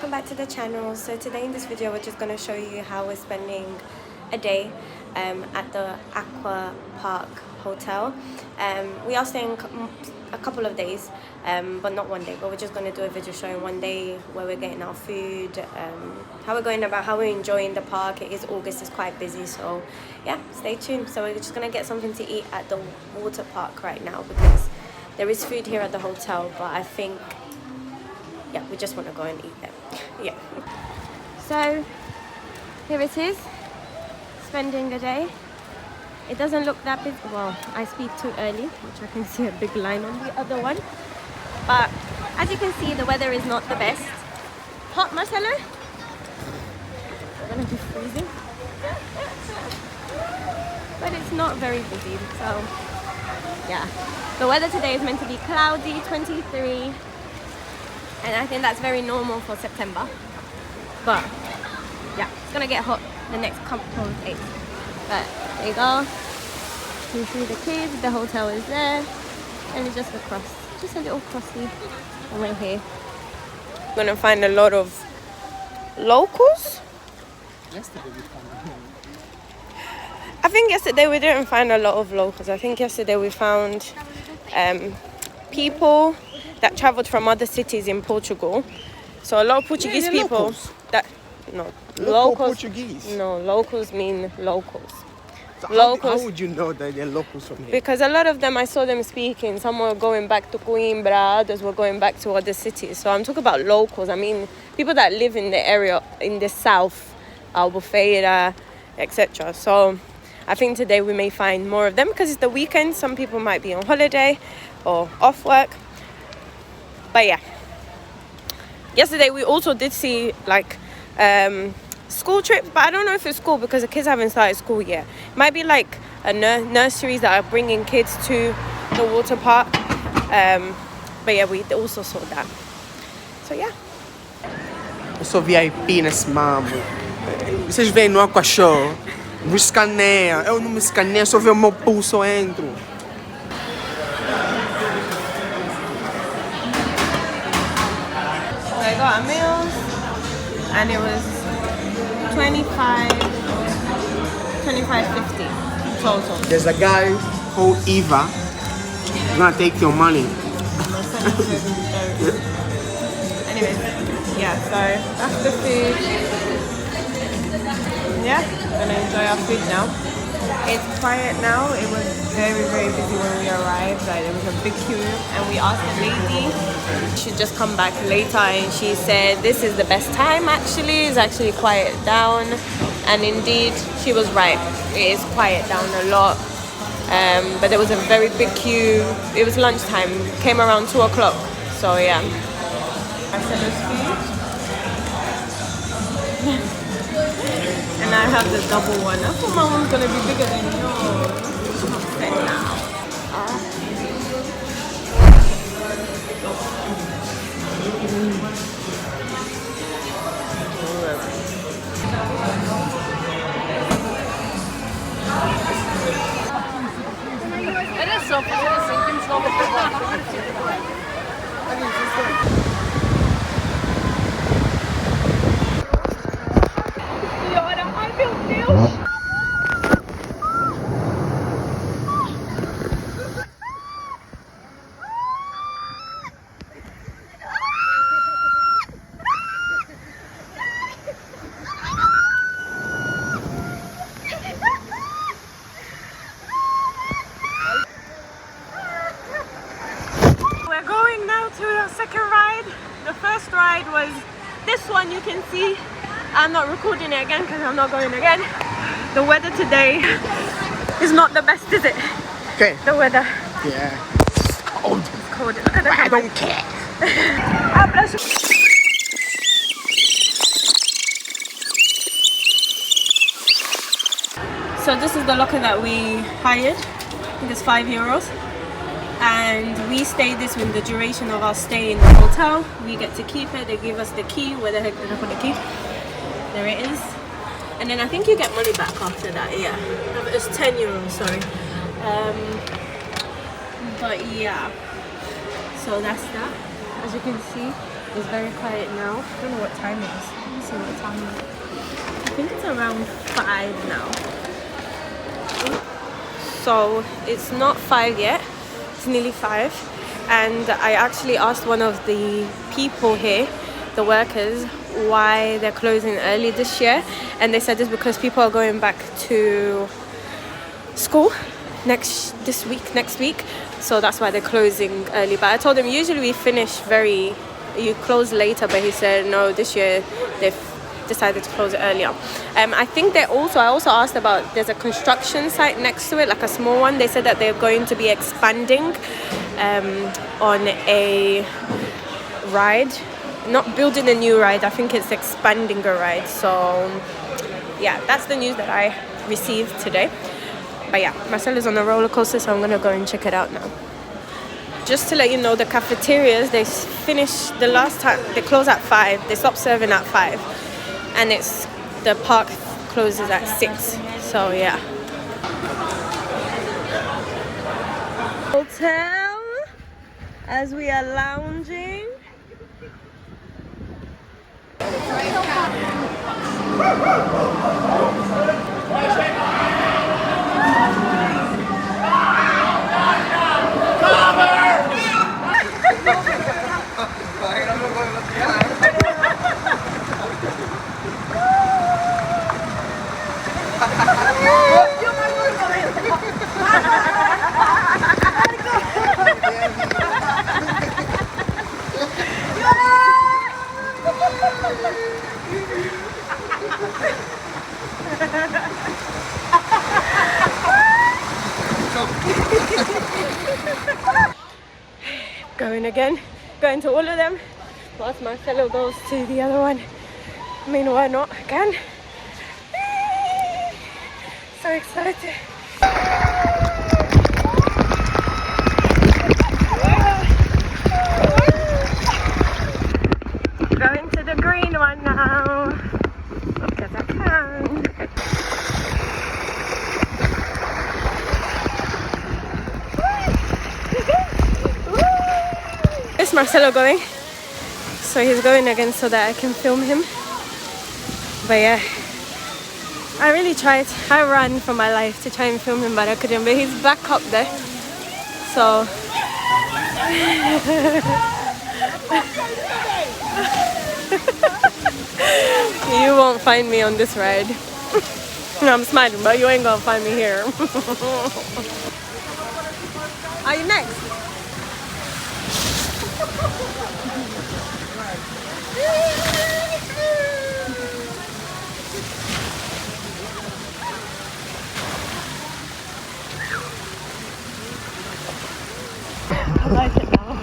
welcome back to the channel. So today in this video we're just going to show you how we're spending a day at the Aqua Park Hotel. We are staying a couple of days, but not one day, but we're just going to do a video showing one day where we're getting our food, how we're going about, how we're enjoying the park. It is August, it's quite busy, so yeah, stay tuned. So we're just going to get something to eat at the water park right now because there is food here at the hotel, but I think yeah, we just want to go and eat it. Yeah. So here it is, spending a day. It doesn't look that busy. Well, I speak too early, which I can see a big line on the other one. But as you can see, the weather is not the best. Hot, Marcelo? We're gonna be freezing. But it's not very busy, so yeah. The weather today is meant to be cloudy, 23. And I think that's very normal for September. But yeah, it's gonna get hot the next couple of days. But there you go. You can see the kids, the hotel is there, and it's just across, just a little crossy away here. We're gonna find a lot of locals. Yesterday we found them. I think yesterday we didn't find a lot of locals. I think yesterday we found people that traveled from other cities in Portugal. So a lot of Portuguese people locals. that Local Portuguese. No, locals mean locals. So Locals. how would you know that they're locals from here? Because a lot of them, I saw them speaking. Some were going back to Coimbra, others were going back to other cities. So I'm talking about locals. I mean, people that live in the area, in the south, Albufeira, etc. So I think today we may find more of them because it's the weekend. Some people might be on holiday or off work. But yeah. Yesterday we also did see like school trips, but I don't know if it's school because the kids haven't started school yet. It might be like a nurseries that are bringing kids to the water park. But yeah, we also saw that. So yeah. Eu sou VIP nesse mambo. Vocês veem no Aquashow, me escaneia. Eu não me escaneio, só ver o meu pulso, eu entro. So I got a meal and it was 25.50 total. There's a guy called Eva. He's gonna take your money. Anyway, yeah, so that's the food. Yeah, we're gonna enjoy our food now. It's quiet now. It was very, very busy when we arrived. Like, there was a big queue, and we asked the lady. She'd just come back later, and she said this is the best time. Actually, it's actually quiet down, and indeed, she was right. It is quiet down a lot. But there was a very big queue. It was lunchtime. Came around 2 o'clock. So yeah. Marcelo's food. And I have the double one. I thought my one's gonna be bigger than yours. I'm upset now. Era só fazer assim, temos logo a provar. Ai meu Deus! We're going now to the second ride. The first ride was this one, you can see. I'm not recording it again because I'm not going again. The weather today is not the best, is it? Okay. The weather. Yeah. It's cold. It's cold. Look at the I don't care. Ah, bless you. So this is the locker that we hired. I think it's €5. And we stayed this with the duration of our stay in the hotel. We get to keep it. They give us the key. Where the heck did I put the key? There it is. And then I think you get money back after that. Yeah, it's €10, sorry. But yeah, so that's that. As you can see, It's very quiet now. I don't know what time it is. Let me see what time it is. I think it's around 5 now. So it's not 5 yet. It's nearly 5. And I actually asked one of the people here, the workers, why they're closing early this year. And they said it's because people are going back to school next week. So that's why they're closing early. But I told him usually we finish you close later, but he said no, this year they've decided to close it earlier. I think I also asked about, there's a construction site next to it, like a small one. They said that they're going to be expanding on a ride, not building a new ride. I think it's expanding a ride. So yeah, that's the news that I received today. But yeah, Marcelo's on a roller coaster, so I'm gonna go and check it out now. Just to let you know, the cafeterias, they finish the last time, they close at 5. They stop serving at 5. And the park closes at 6. So yeah. Hotel, as we are lounging. Going to all of them, whilst Marcelo goes to the other one. I mean, why not again? So excited. Going to the green one now, because I can. It's Marcelo going, so he's going again so that I can film him. But yeah, I really tried. I ran for my life to try and film him, but I couldn't. But he's back up there, so you won't find me on this ride. I'm smiling, but you ain't gonna find me here. Are you next? I like it now.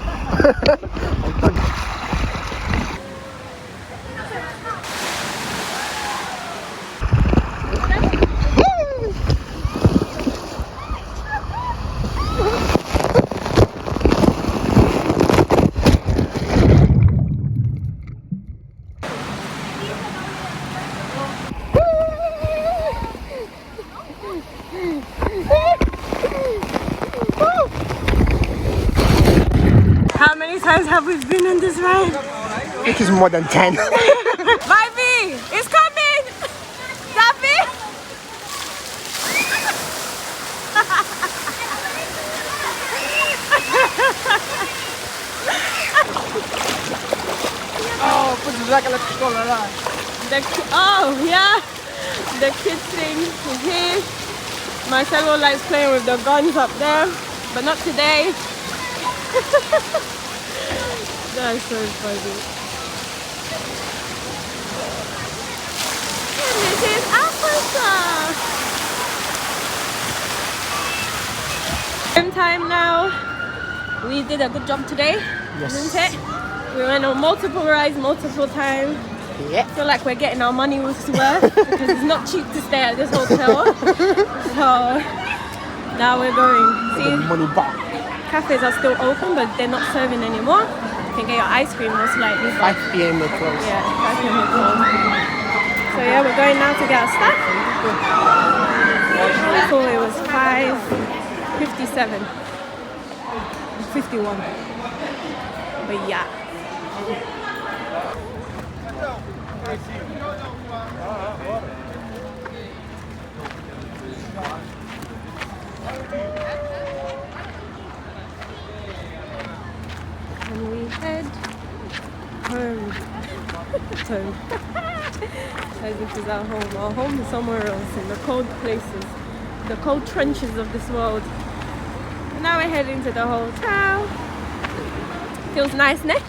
How many times have we been on this ride? It is more than 10. Vivi, it's coming! Daffy! Oh, put the jacket like pistola lá. Oh, yeah! The kids thing is here. Marcelo likes playing with the guns up there, but not today. That's so funny. And this is Aquashow. Same time now. We did a good job today, Yes. didn't it? We went on multiple rides, multiple times. Yeah. I feel like we're getting our money worth because it's not cheap to stay at this hotel. So now we're going. See, Money back. cafes are still open, but they're not serving anymore. You can get your ice cream most likely. 5 p.m. they close. Yeah, 5 p.m. they close. So yeah, we're going now to get our stuff. So it was 5:57, 51. But yeah. And we head home. Home. As if it's our home. Our home is somewhere else in the cold places, the cold trenches of this world. And now we're heading to the hotel. Feels nice, ne?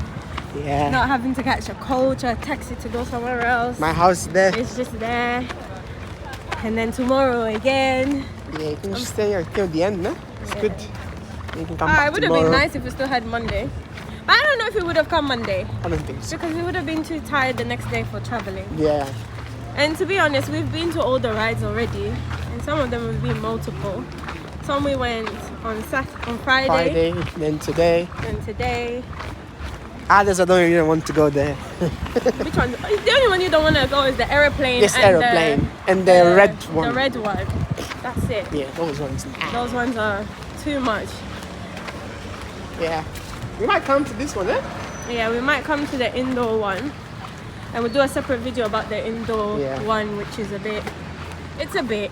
Yeah. Not having to catch a coach or a taxi to go somewhere else. My house there. It's just there. And then tomorrow again. Yeah, you can just stay here till the end, no? It's good. You can come back It would have tomorrow. been nice if we still had Monday. But I don't know if we would have come Monday. I don't think so. Because we would have been too tired the next day for traveling. Yeah. And to be honest, we've been to all the rides already. And some of them have been multiple. Some we went on Friday. Then today. And today. Others I don't even want to go there. Which one? The only one you don't want to go is the aeroplane. This and aeroplane. And the red one. The red one. That's it. Yeah, those ones. Those ones are too much. Yeah. We might come to this one, eh? Yeah, we might come to the indoor one. And we'll do a separate video about the indoor one, which is a bit... It's a bit.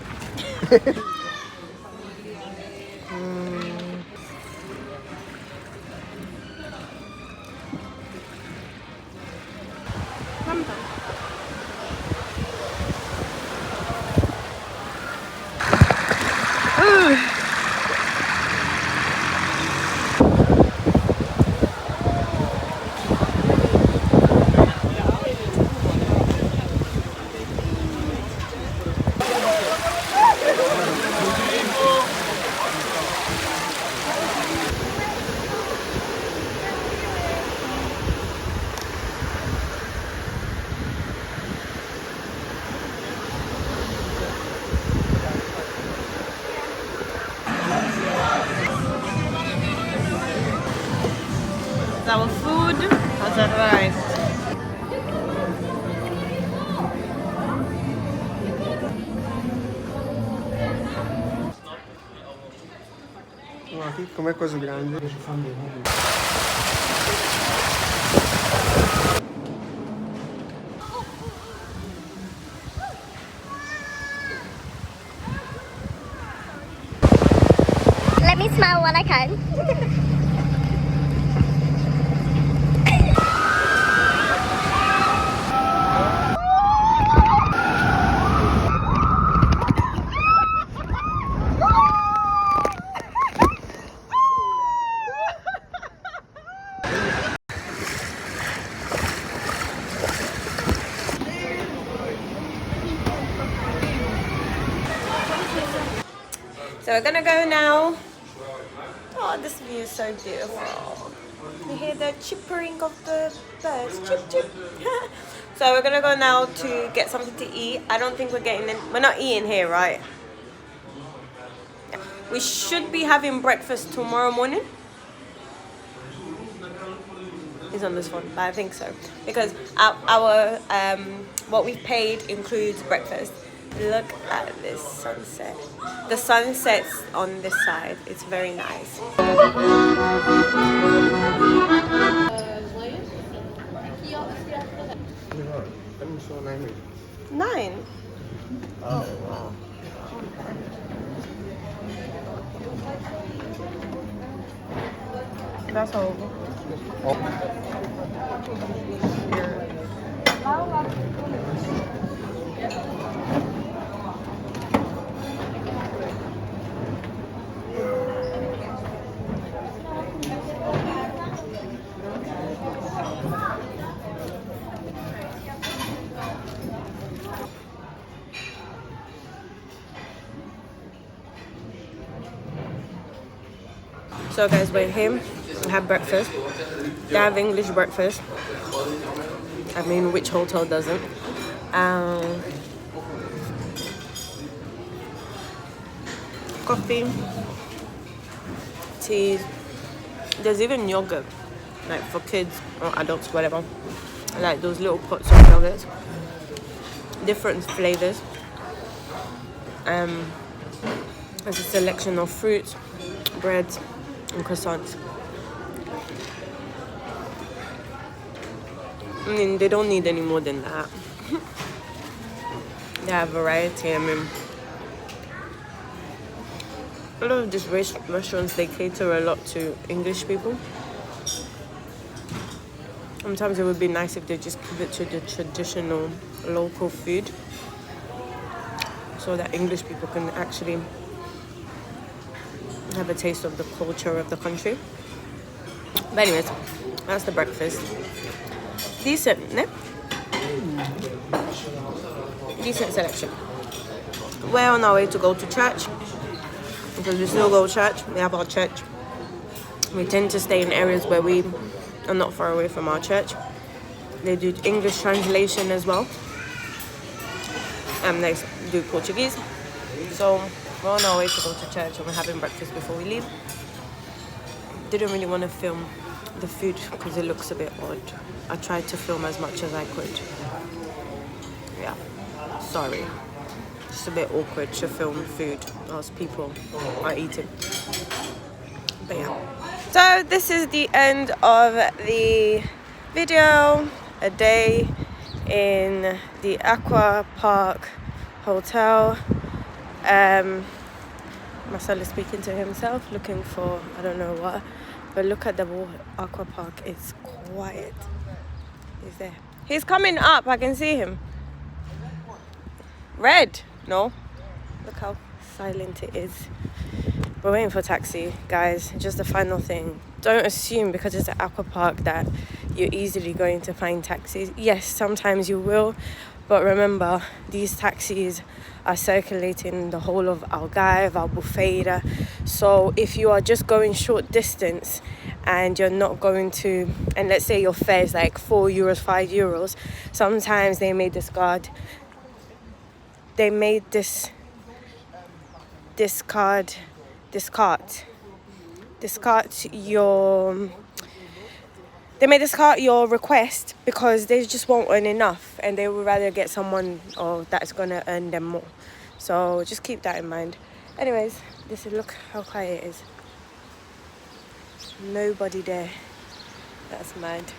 Our food has arrived. Aqui com'è cosa grande. Let me smile when I can. So we're gonna go now. Oh, this view is so beautiful. You hear the chippering of the birds. Chip, chip. So we're gonna go now to get something to eat. I don't think we're not eating here, right? We should be having breakfast tomorrow morning. It's on this one, but I think so. Because our what we paid includes breakfast. Look at this sunset. The sun sets on this side. It's very nice. $9. Oh, wow. That's horrible. So guys, we're here. We have breakfast. They have English breakfast. I mean, which hotel doesn't? Coffee, tea. There's even yogurt, like for kids or adults, whatever. Like those little pots of yogurt, different flavors. There's a selection of fruits, breads, and croissants. I mean, they don't need any more than that. They have variety. I mean, a lot of these restaurants, they cater a lot to English people. Sometimes it would be nice if they just give it to the traditional local food so that English people can actually have a taste of the culture of the country. But anyways, that's the breakfast. Decent, ne? Decent selection. We're on our way to go to church because we still go to church. We have our church. We tend to stay in areas where we are not far away from our church. They do English translation as well. And they do Portuguese. So we're on our way to go to church and we're having breakfast before we leave. Didn't really want to film the food because it looks a bit odd. I tried to film as much as I could. Yeah, sorry. It's a bit awkward to film food as people are eating. But yeah. So this is the end of the video. A day in the Aqua Park Hotel. Marcel is speaking to himself, looking for I don't know what. But look at the Aqua Park. It's quiet. He's there. He's coming up. I can see him. Red. No. Look how silent it is. We're waiting for taxi, guys. Just the final thing. Don't assume because it's an aqua park that you're easily going to find taxis. Yes, sometimes you will. But remember, these taxis are circulating the whole of Algarve, Albufeira. So if you are just going short distance and you're not going to, and let's say your fare is like €4, €5, sometimes they may discard your request because they just won't earn enough and they would rather get someone that's gonna earn them more. So just keep that in mind. Anyways, look how quiet it is. Nobody there. That's mad.